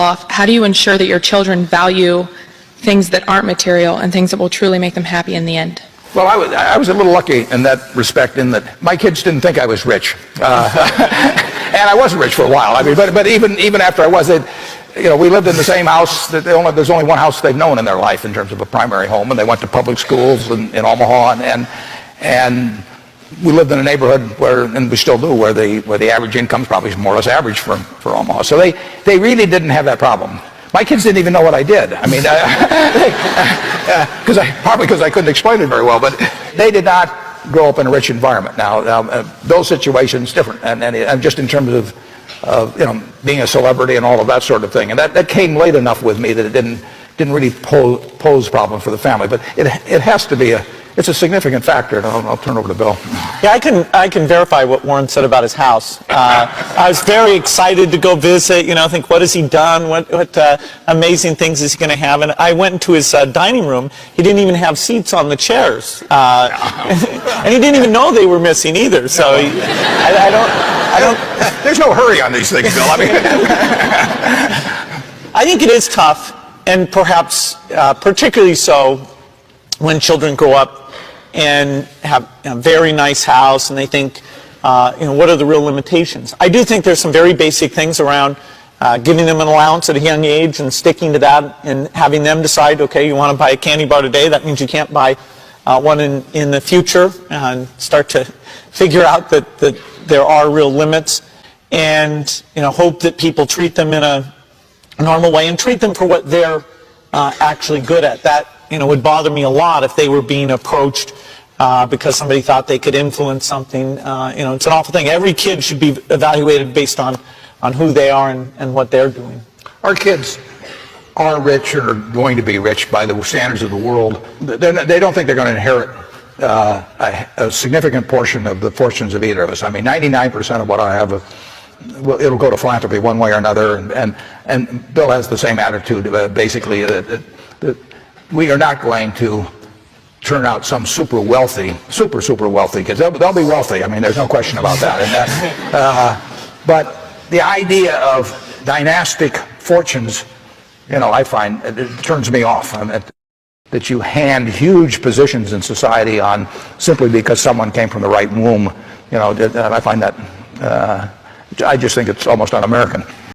off, how do you ensure that your children value things that aren't material and things that will truly make them happy in the end? Well, I was a little lucky in that respect, in that my kids didn't think I was rich, and I wasn't rich for a while. I mean, but even after I was, we lived in the same house. There's only one house they've known in their life in terms of a primary home, and they went to public schools in Omaha, and we lived in a neighborhood where, and we still do, where the average income is probably more or less average for Omaha. So they really didn't have that problem. My kids didn't even know what I did. I mean, probably because I couldn't explain it very well, but they did not grow up in a rich environment. Now those situations different, and just in terms of being a celebrity and all of that sort of thing, and that came late enough with me that it didn't really pose a problem for the family. But it has to be it's a significant factor, and I'll turn over to Bill. Yeah, I can verify what Warren said about his house. I was very excited to go visit, think, what has he done? What amazing things is he going to have? And I went into his dining room. He didn't even have seats on the chairs. And he didn't even know they were missing either. So I don't... There's no hurry on these things, Bill. I mean... I think it is tough, and perhaps particularly so when children grow up and have a very nice house and they think, what are the real limitations? I do think there's some very basic things around giving them an allowance at a young age and sticking to that and having them decide, okay, you want to buy a candy bar today, that means you can't buy one in the future, and start to figure out that there are real limits, and hope that people treat them in a normal way and treat them for what they're actually good at. That would bother me a lot if they were being approached because somebody thought they could influence something. It's an awful thing. Every kid should be evaluated based on who they are and what they're doing. Our kids are rich or going to be rich by the standards of the world. They don't think they're going to inherit a significant portion of the fortunes of either of us. I mean, 99% of what I have, it'll go to philanthropy one way or another. And Bill has the same attitude, basically, that we are not going to turn out some super wealthy kids. They'll be wealthy. I mean, there's no question about that. But the idea of dynastic fortunes, I find it turns me off. That you hand huge positions in society on simply because someone came from the right womb. I find that I just think it's almost un-American.